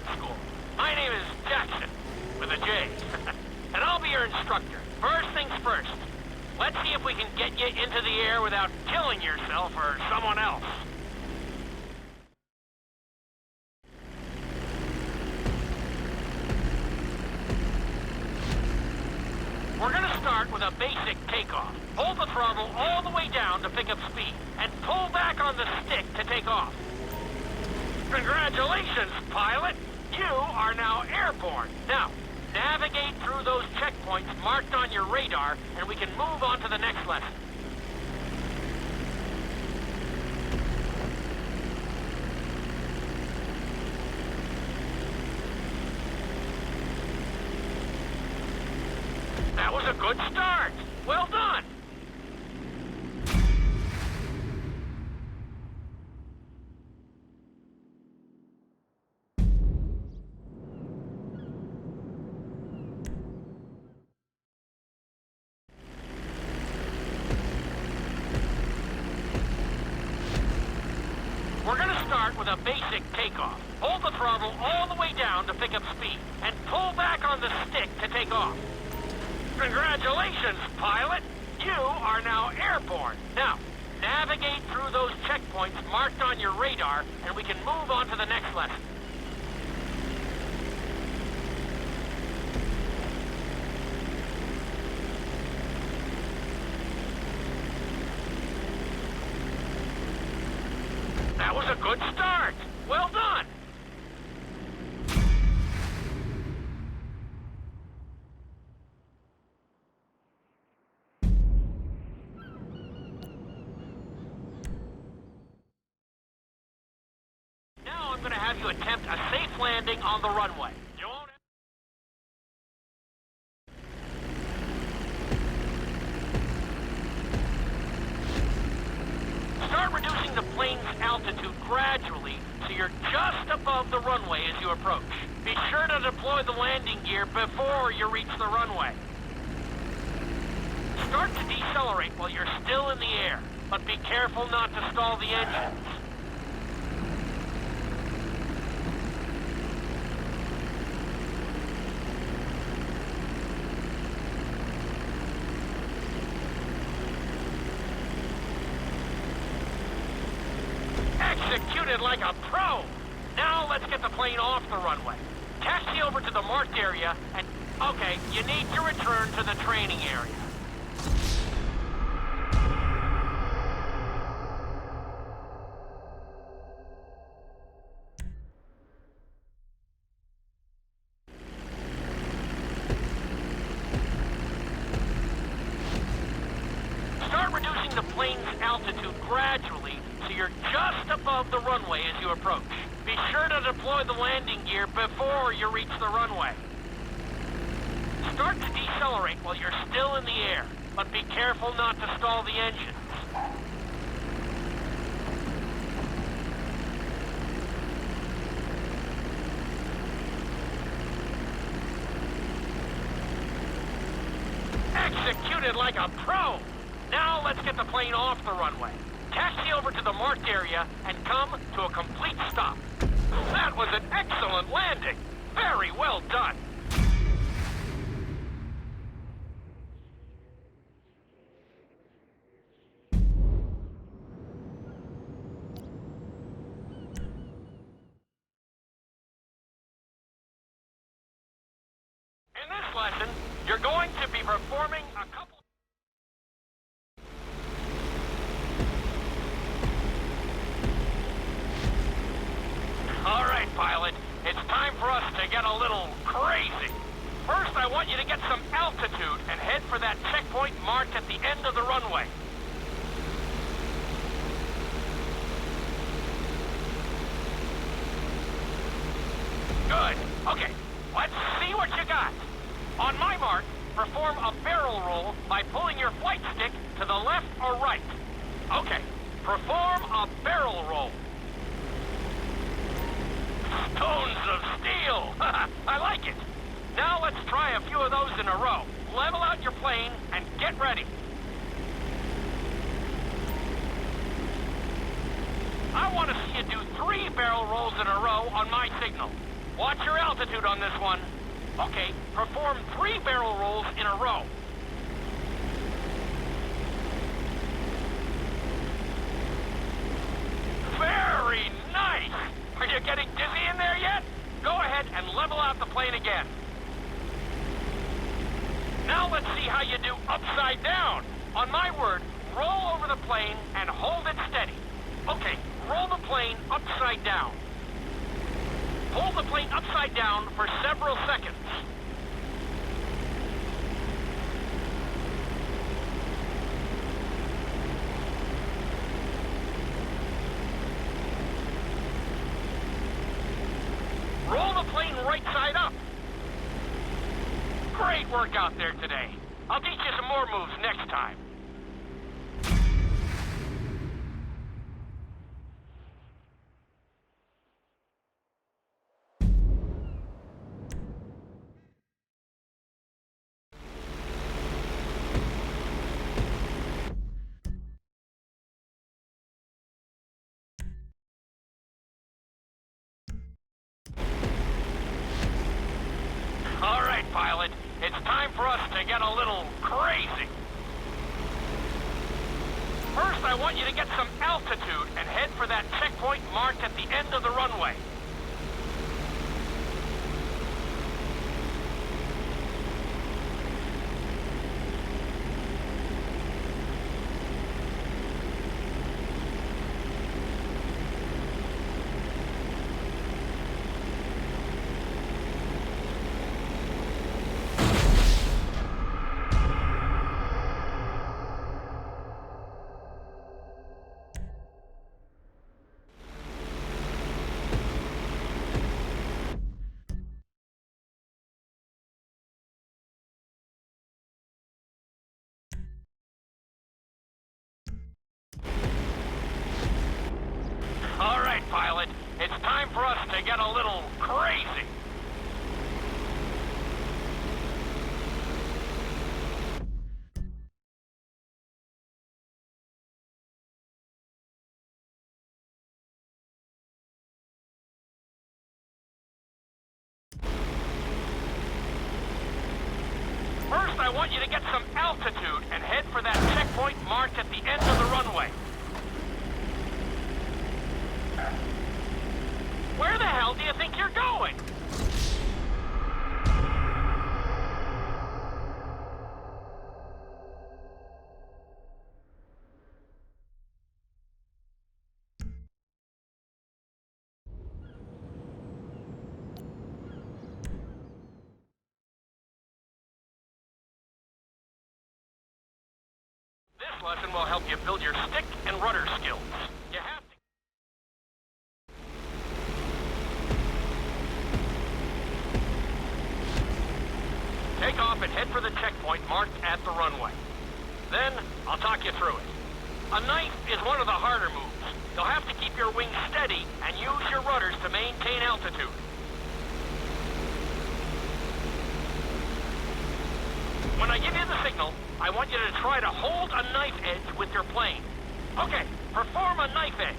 flight school. My name is Jackson, with a J. And I'll be your instructor. First things first. Let's see if we can get you into the air without killing yourself or someone else. We're gonna start with a basic takeoff. Hold the throttle all the way down to pick up speed, and pull back on the stick to take off. Congratulations, pilot! You are now airborne. Now, navigate through those checkpoints marked on your radar, and we can move on to the next lesson. That was a good start. Well done. We're gonna start with a basic takeoff. Hold the throttle all the way down to pick up speed, and pull back on the stick to take off. Congratulations, pilot! You are now airborne. Now, navigate through those checkpoints marked on your radar, and we can move on to the next lesson. That was a good start. Well done. Now I'm going to have you attempt a safe landing on the runway. You won't... Start reducing the plane's altitude gradually so you're just above the runway as you approach. Be sure to deploy the landing gear before you reach the runway. Start to decelerate while you're still in the air, but be careful not to stall the engines. Executed like a pro! Now let's get the plane off the runway. Taxi over to the marked area and... Okay, you need to return to the training area. Start reducing the plane's altitude gradually so you're just above the runway as you approach. Be sure to deploy the landing gear before you reach the runway. Start to decelerate while you're still in the air, but be careful not to stall the engines. Executed like a pro! Now let's get the plane off the runway. Taxi over to the marked area and come to a complete stop. That was an excellent landing. Very well done. In this lesson, you're going to be performing a couple... All right, pilot. It's time for us to get a little crazy. First, I want you to get some altitude and head for that checkpoint marked at the end of the runway. Good. Okay, let's see what you got. On my mark, perform a barrel roll by pulling your flight stick to the left or right. Okay, perform a barrel roll. Stones of steel! I like it! Now let's try a few of those in a row. Level out your plane and get ready. I want to see you do 3 barrel rolls in a row on my signal. Watch your altitude on this one. Okay, perform 3 barrel rolls in a row. Very nice! Are you getting dizzy in there yet? Go ahead and level out the plane again. Now let's see how you do upside down. On my word, roll over the plane and hold it steady. Okay, roll the plane upside down. Hold the plane upside down for several seconds. Roll the plane right side up. Great work out there today. I'll teach you some more moves next time. All right, pilot. It's time for us to get a little crazy. First, I want you to get some altitude and head for that checkpoint marked at the end of the runway. All right, pilot. It's time for us to get a little crazy. First, I want you to get some altitude and head for that checkpoint marked at the end of the runway. Where the hell do you think you're going? This lesson will help you build your stick and rudder skills. You have to... Take off and head for the checkpoint marked at the runway. Then, I'll talk you through it. A knife is one of the harder moves. You'll have to keep your wings steady and use your rudders to maintain altitude. When I give you the signal, I want you to try to hold a knife edge with your plane. Okay, perform a knife edge.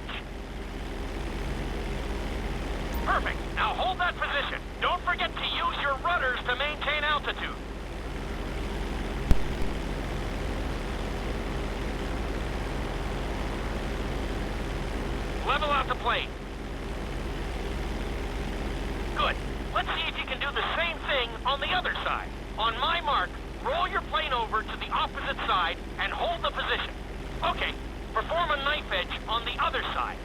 Perfect. Now hold that position. Don't forget to use your rudders to maintain altitude. Level out the plane. Good. Let's see if you can do the same thing on the other side. On my mark, roll your plane over to the opposite side and hold the position. Okay, perform a knife edge on the other side.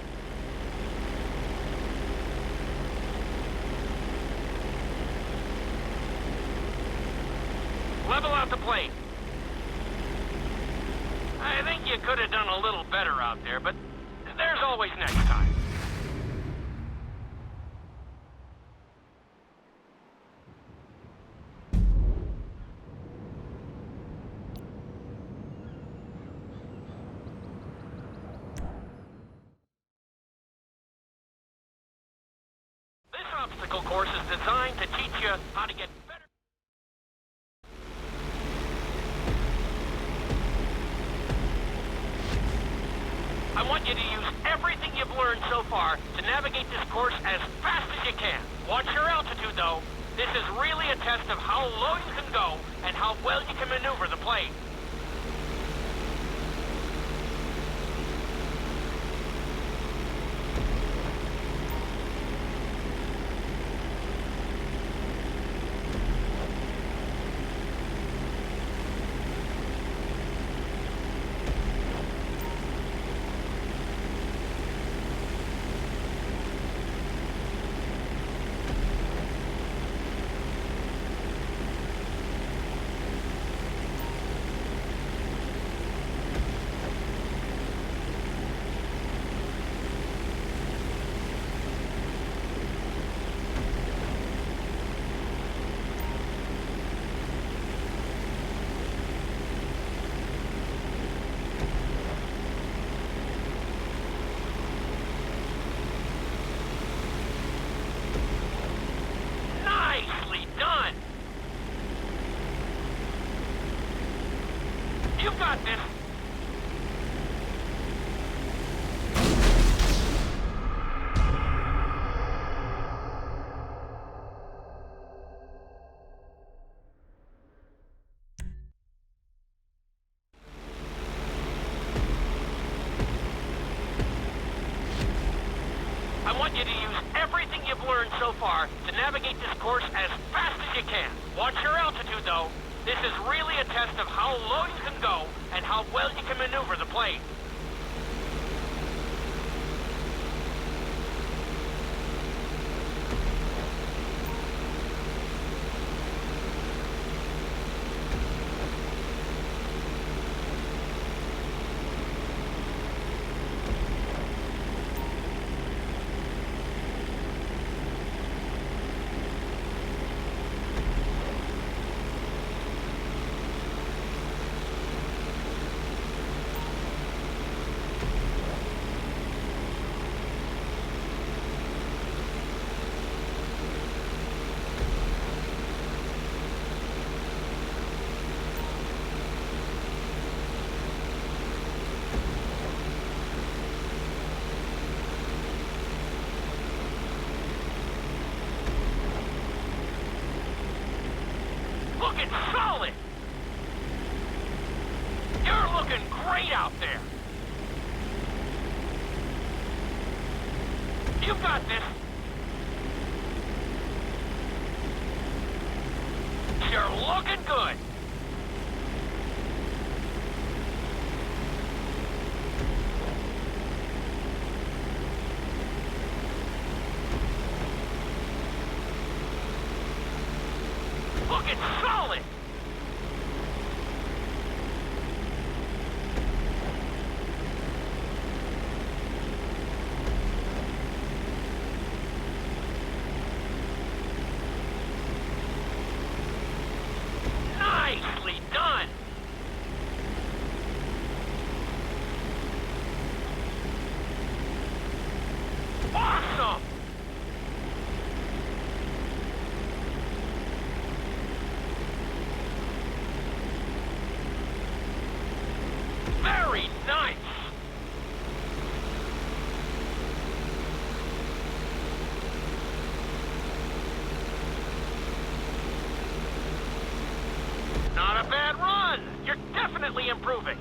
Level out the plane. I think you could have done a little better out there, but there's always next time. This obstacle course is designed to teach you how to get better. I want you to use everything you've learned so far to navigate this course as fast as you can. Watch your altitude, though. This is really a test of how low you can go and how well you can maneuver the plane. Nicely done! You've got this! I want you to use everything you've learned so far to navigate this course as fast as you can. Watch your altitude, though. This is really a test of how low you can go and how well you can maneuver the plane. Looking solid! You're looking great out there! You've got this! You're looking good! Looking solid! Nicely done! Awesome! Very nice! Not a bad run! You're definitely improving!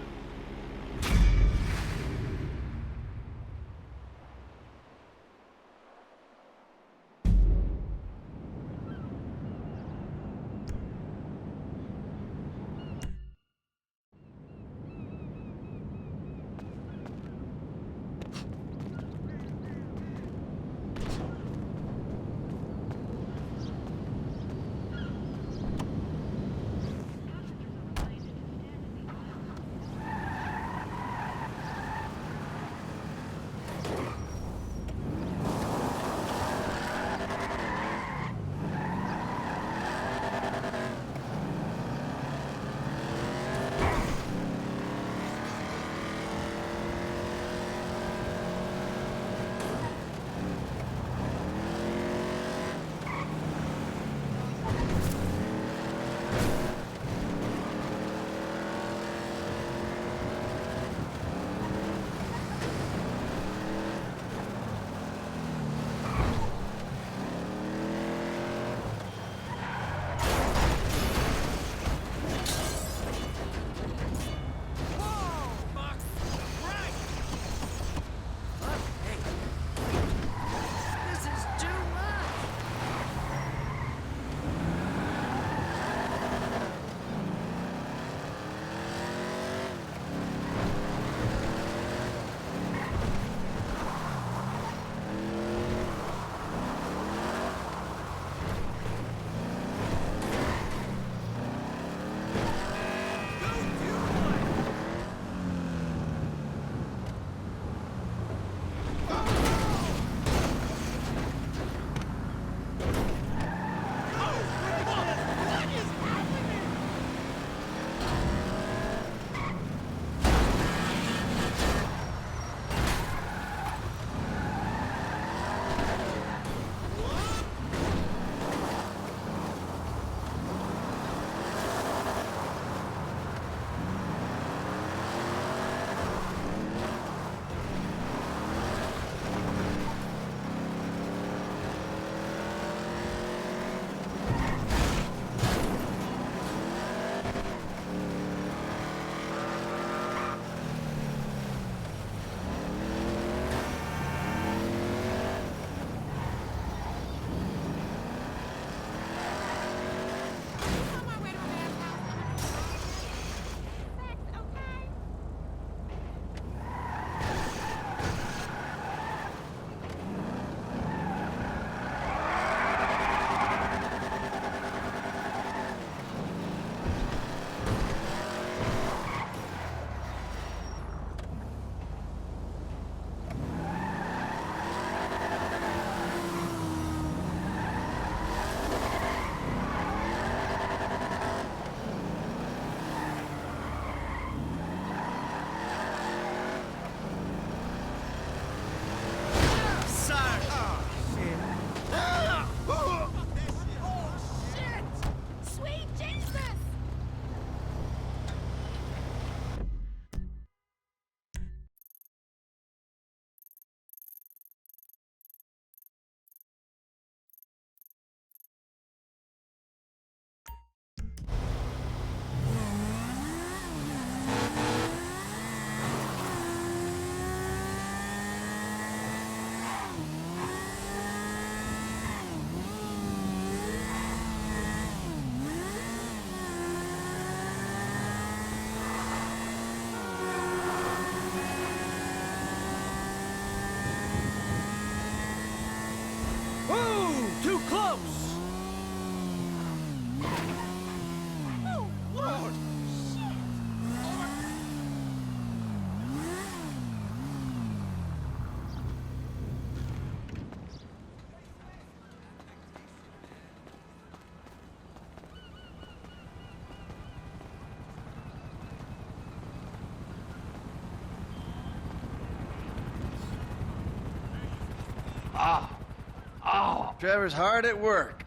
Trevor's hard at work.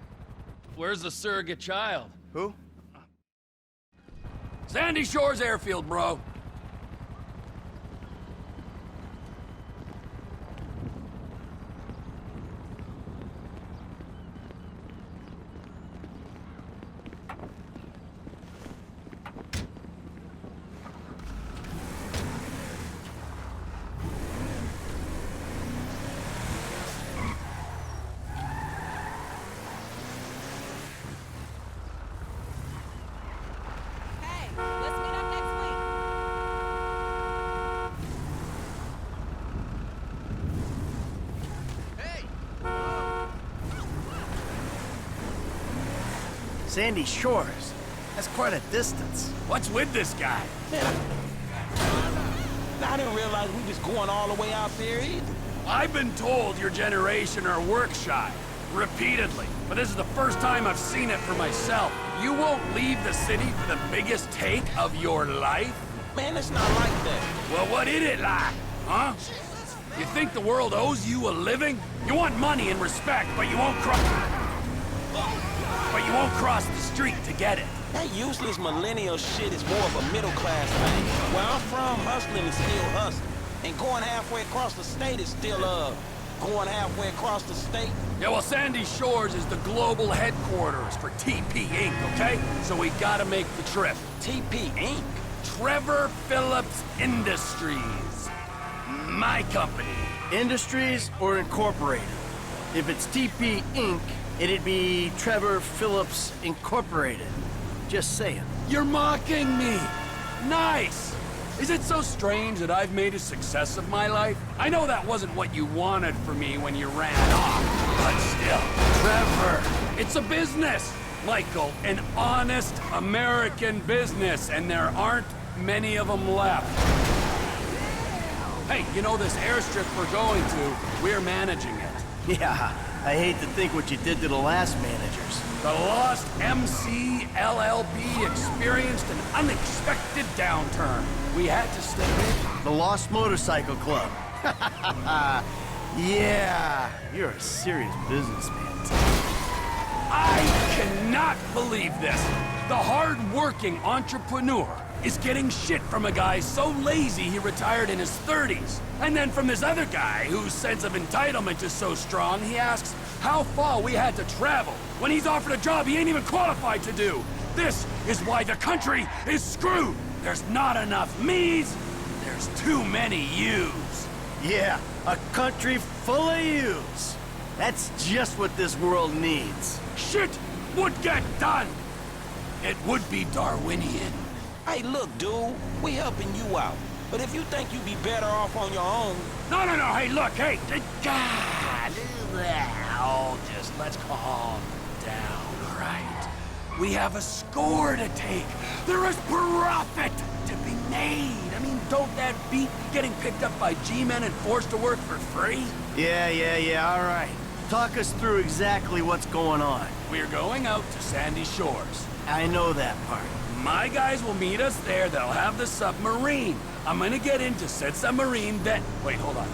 Where's the surrogate child? Who? Sandy Shores Airfield, bro. Hey, let's meet up next week. Sandy Shores. That's quite a distance. What's with this guy? I didn't realize we was going all the way out there either. I've been told your generation are work shy. Repeatedly. But this is the first time I've seen it for myself. You won't leave the city for the biggest take of your life? Man, it's not like that. Well, what is it like, huh? You think the world owes you a living? You want money and respect, but you won't cross the street to get it. That useless millennial shit is more of a middle-class thing. Where I'm from, hustling is still hustling. And going halfway across the state is still, going halfway across the state. Yeah, well, Sandy Shores is the global headquarters for TP Inc., okay? So we gotta make the trip. TP Inc. Trevor Phillips Industries. My company. Industries or Incorporated? If it's TP Inc., it'd be Trevor Phillips Incorporated. Just saying. You're mocking me. Nice. Is it so strange that I've made a success of my life? I know that wasn't what you wanted for me when you ran off, but still. Trevor, it's a business. Michael, an honest American business, and there aren't many of them left. Hey, you know this airstrip we're going to, we're managing it. Yeah, I hate to think what you did to the last managers. The Lost MC LLP experienced an unexpected downturn. We had to step in. The Lost Motorcycle Club. Yeah, you're a serious businessman. I cannot believe this. The hard-working entrepreneur is getting shit from a guy so lazy he retired in his 30s. And then from this other guy whose sense of entitlement is so strong, he asks how far we had to travel when he's offered a job he ain't even qualified to do. This is why the country is screwed. There's not enough me's, there's too many you's. Yeah, a country full of yous. That's just what this world needs. Shit would get done. It would be Darwinian. Hey, look, dude, we helping you out. But if you think you'd be better off on your own... No, hey, look, hey, God, just let's calm down, all right? We have a score to take. There is profit to be made. I mean, don't that beat getting picked up by G-men and forced to work for free? Yeah, all right. Talk us through exactly what's going on. We're going out to Sandy Shores. I know that part. My guys will meet us there. They'll have the submarine. I'm gonna get into said submarine, then... Wait, hold on.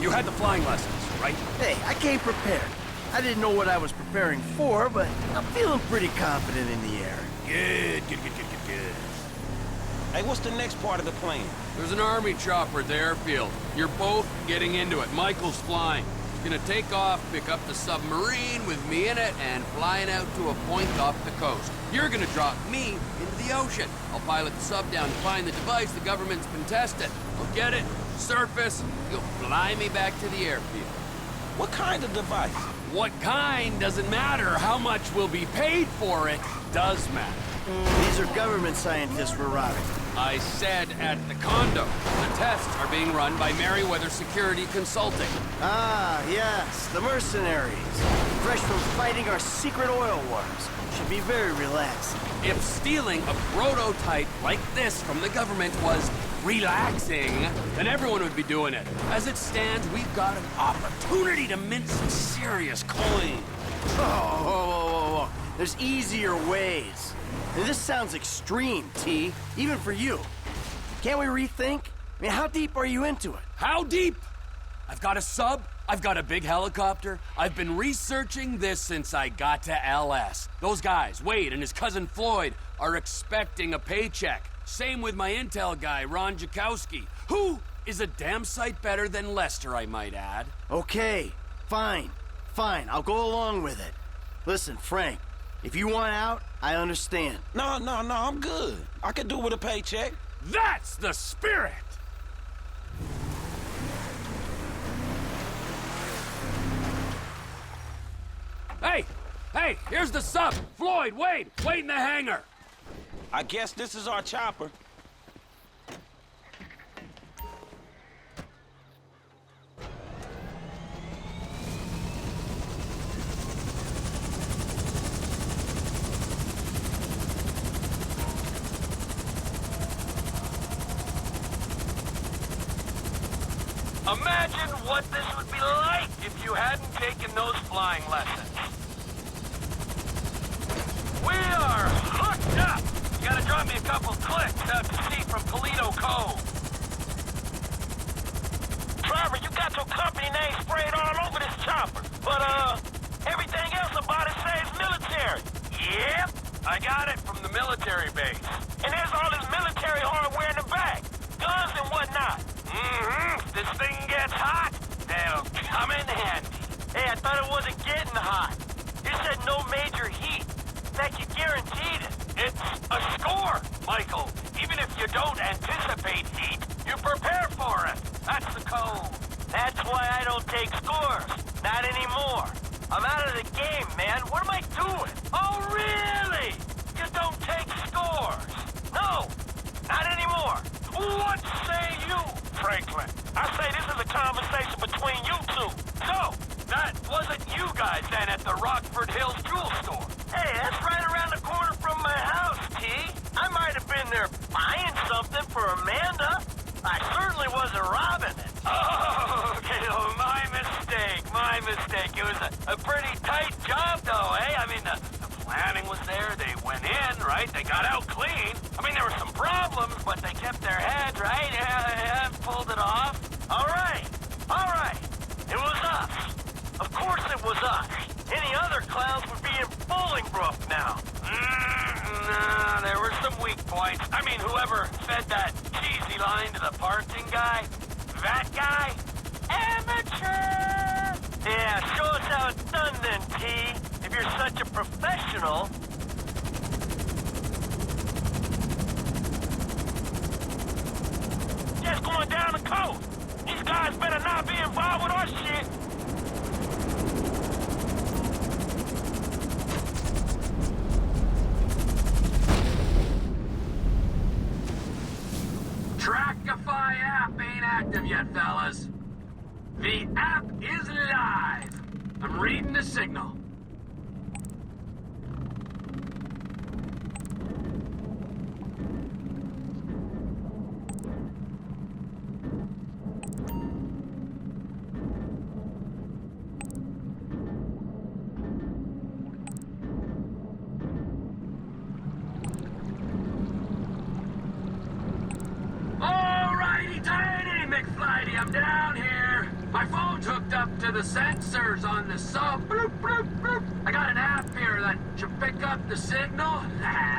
You had the flying lessons, right? Hey, I came prepared. I didn't know what I was preparing for, but I'm feeling pretty confident in the air. Good. Hey, what's the next part of the plan? There's an army chopper at the airfield. You're both getting into it. Michael's flying. He's gonna take off, pick up the submarine with me in it, and flying out to a point off the coast. You're gonna drop me into the ocean. I'll pilot the sub down to find the device the government's been testing. I'll get it, surface, you'll fly me back to the airfield. What kind of device? What kind doesn't matter. How much will be paid for it does matter. These are government scientists we're robbing. I said at the condo. The tests are being run by Merryweather Security Consulting. Ah, yes, the mercenaries. Fresh from fighting our secret oil wars. Should be very relaxing. If stealing a prototype like this from the government was relaxing, then everyone would be doing it. As it stands, we've got an opportunity to mint some serious coin. Whoa. There's easier ways. And this sounds extreme, T, even for you. Can't we rethink? I mean, how deep are you into it? How deep? I've got a sub, I've got a big helicopter. I've been researching this since I got to LS. Those guys, Wade and his cousin Floyd, are expecting a paycheck. Same with my intel guy, Ron Jakowski, who is a damn sight better than Lester, I might add. Okay, fine. I'll go along with it. Listen, Frank, if you want out, I understand. No, I'm good. I could do with a paycheck. That's the spirit! Hey, here's the sub. Floyd, Wade, wait in the hangar. I guess this is our chopper. Imagine what this would be like if you hadn't taken those flying lessons. We are hooked up! You gotta drop me a couple clicks out to sea from Polito Cove. Trevor, you got your company name sprayed all over this chopper. But, everything else about it says military. Yep, I got it from the military base. And there's all this military hardware in the back. Guns and whatnot. If this thing gets hot, they'll come in handy. Hey, I thought it wasn't getting hot. You said no major heat. That you guaranteed it. It's a score, Michael. Even if you don't anticipate heat, you prepare for it. That's the code. That's why I don't take scores. Not anymore. I'm out of the game, man. What am I doing? Oh, really? You don't take scores? No, not anymore. What say you, Franklin? I say this is a conversation between you two. So, that wasn't you guys then at the Rockford Hills jewel store. Hey, that's right around the corner from my house, T. I might have been there buying something for Amanda. I certainly wasn't robbing it. Oh, okay, oh, my mistake. It was a pretty tight job, though, eh? I mean, the planning was there, they went in, right? They got out clean. I mean, there were some problems, but they kept their head, right? Yeah, pulled it off. All right. It was us. Of course it was us. Any other clowns would be in Bolingbrook now. Nah, there were some weak points. I mean, whoever fed that cheesy line to the parking guy, that guy, amateur! Yeah, show us how it's done then, T. If you're such a professional. Just going down the coast. These guys better not be involved with our shit. Trackify app ain't active yet, fellas. The app is live. I'm reading the signal. McFlighty, I'm down here. My phone's hooked up to the sensors on the sub. Bloop, bloop, bloop. I got an app here that should pick up the signal.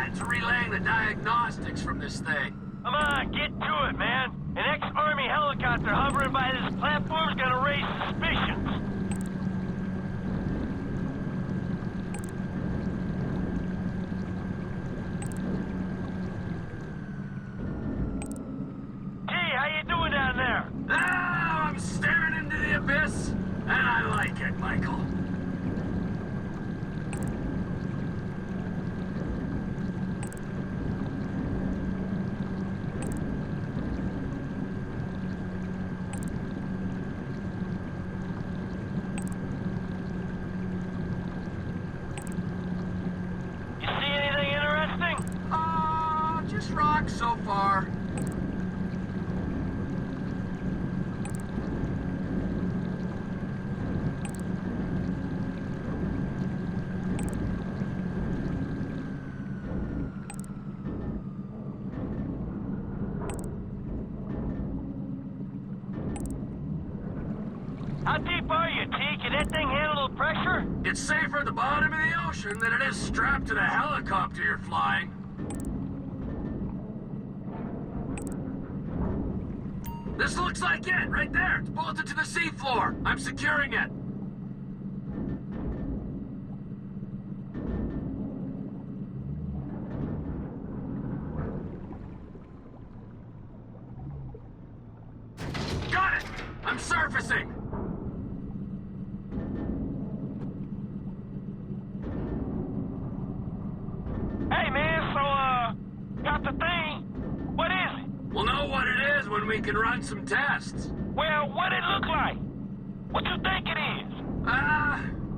It's relaying the diagnostics from this thing. Come on, get to it, man. An ex-Army helicopter hovering by this platform's gonna raise suspicions. I'm staring into the abyss, and I like it, Michael. You see anything interesting? Just rocks so far. How deep are you, T? Can that thing handle the pressure? It's safer at the bottom of the ocean than it is strapped to the helicopter you're flying. This looks like it, right there. It's bolted to the seafloor. I'm securing it. Got it! I'm surfacing! Hey, man, so, got the thing? What is it? We'll know what it is when we can run some tests. Well, what it look like? What you think it is?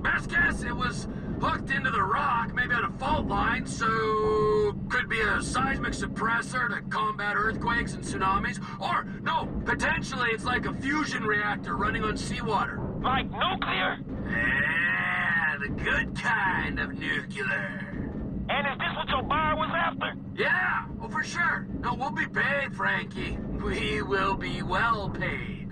Best guess it was hooked into the rock, maybe on a fault line, so could be a seismic suppressor to combat earthquakes and tsunamis, or, no, potentially it's like a fusion reactor running on seawater. Like nuclear? Yeah, the good kind of nuclear. And is this what your buyer was after? Yeah, oh for sure. No, we'll be paid, Frankie. We will be well paid.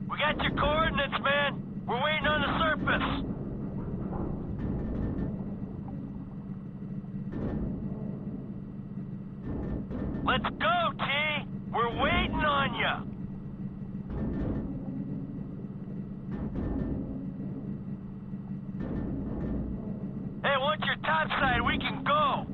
We got your coordinates, man. We're waiting on the surface. Let's go, T. We're waiting on you. Hey, once you're topside, we can go.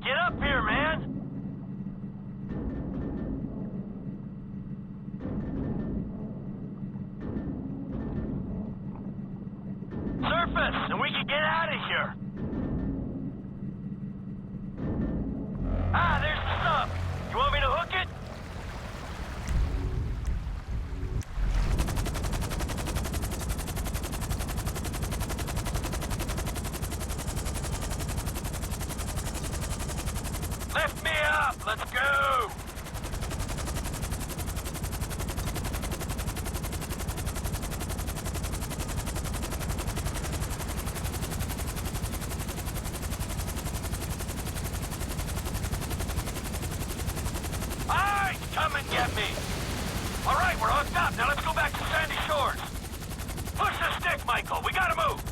Get up here, man. Surface, and we can get out of here. Ah, there's the sub. You want me to hook it? Lift me up. Let's go. Come and get me. All right, we're hooked up. Now let's go back to Sandy Shores. Push the stick, Michael. We gotta move.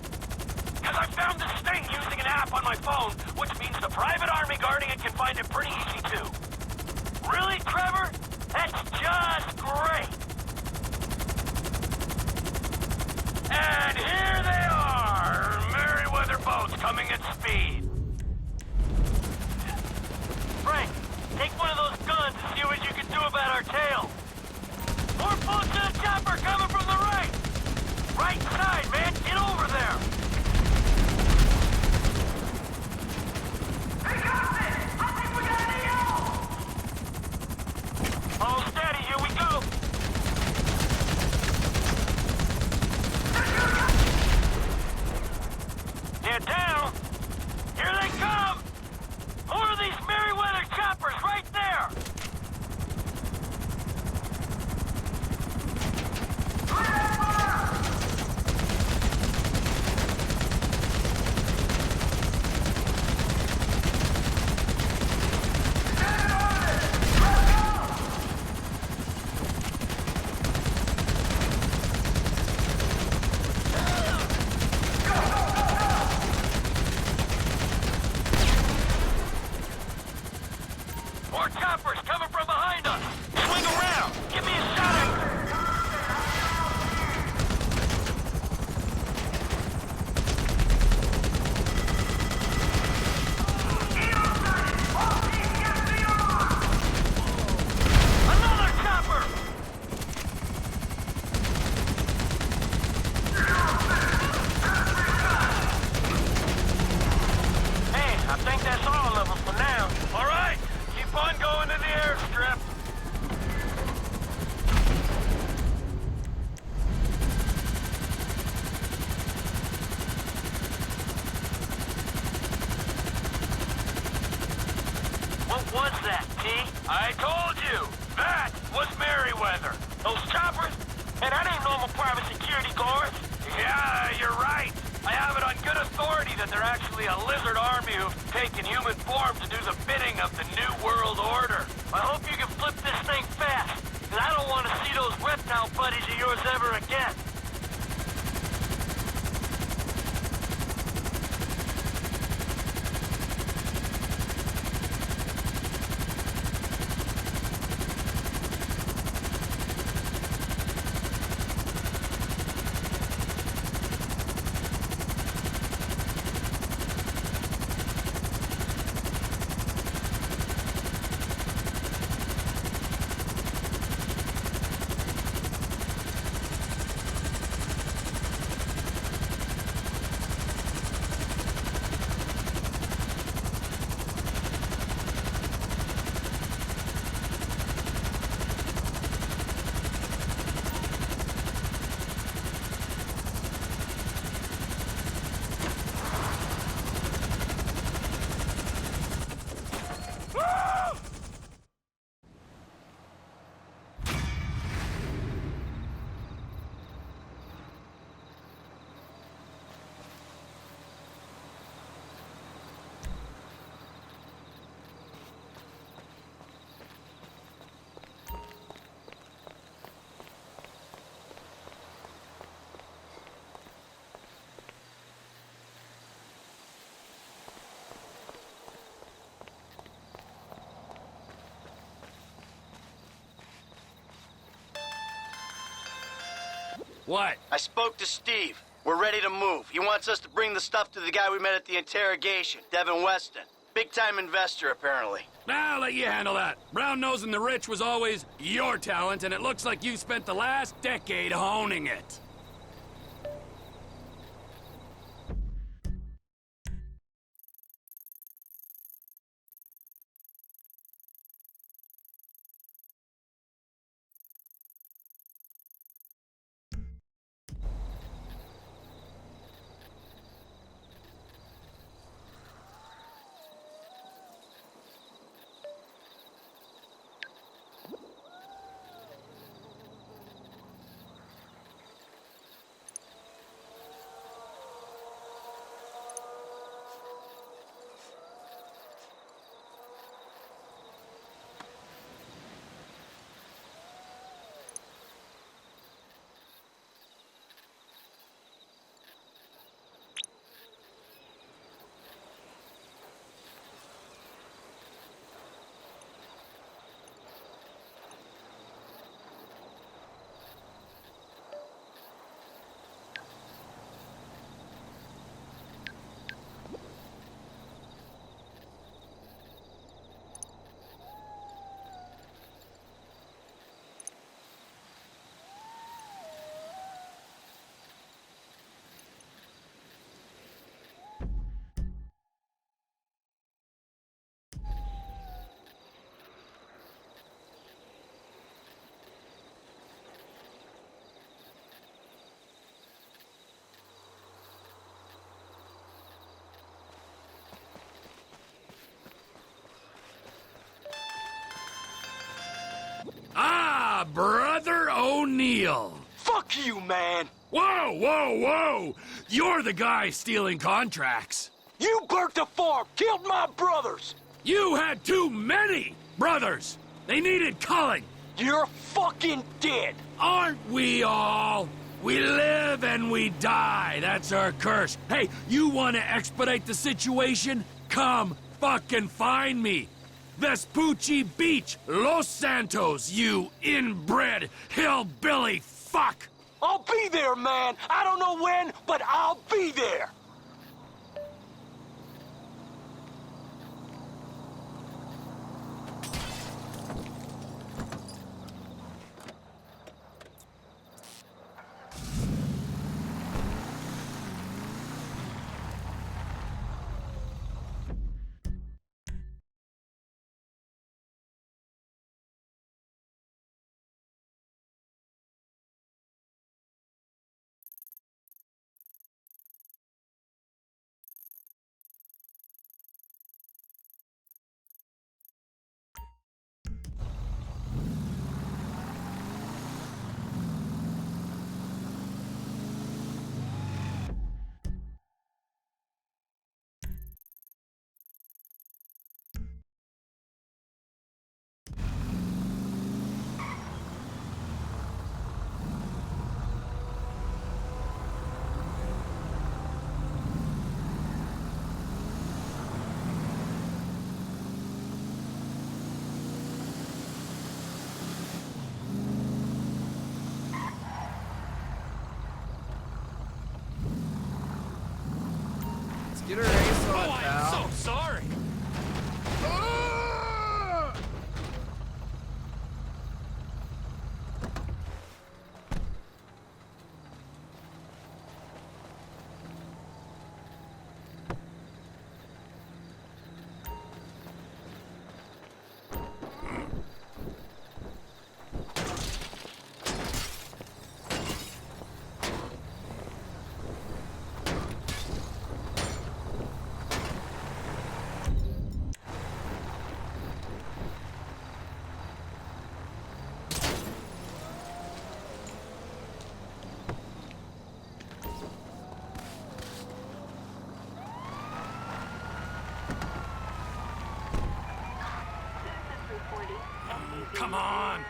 Because I found this thing using an app on my phone, which means the private army guarding it can find it pretty easy, too. Really, Trevor? That's just great. And here they are. Merryweather boats coming at speed. Frank, take one of those guns and see what you can do about our tail. More boats to the chopper coming from the right. Right side, man. Get over there. Hey, Captain! I think we got an EO! All steady. Here we go. Get down. Here was that, T? I told you! That was Merryweather! Those choppers? And that ain't normal private security guards! Yeah, you're right! I have it on good authority that they're actually a lizard army who've taken human form to do the bidding of the New World Order. I hope you can flip this thing fast, because I don't want to see those reptile buddies of yours ever again. What? I spoke to Steve. We're ready to move. He wants us to bring the stuff to the guy we met at the interrogation, Devin Weston. Big-time investor, apparently. I'll let you handle that. Brown-nosing the rich was always your talent, and it looks like you spent the last decade honing it. Ah, Brother O'Neill. Fuck you, man! Whoa, whoa, whoa! You're the guy stealing contracts. You burnt the farm, killed my brothers! You had too many brothers. They needed culling. You're fucking dead! Aren't we all? We live and we die. That's our curse. Hey, you want to expedite the situation? Come fucking find me. Vespucci Beach, Los Santos, you inbred hillbilly fuck! I'll be there, man! I don't know when, but I'll be there! Get her ace on, Oh, I'm pal. so sorry. Come on.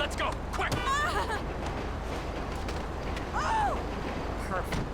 Let's go, quick! Oh! Perfect.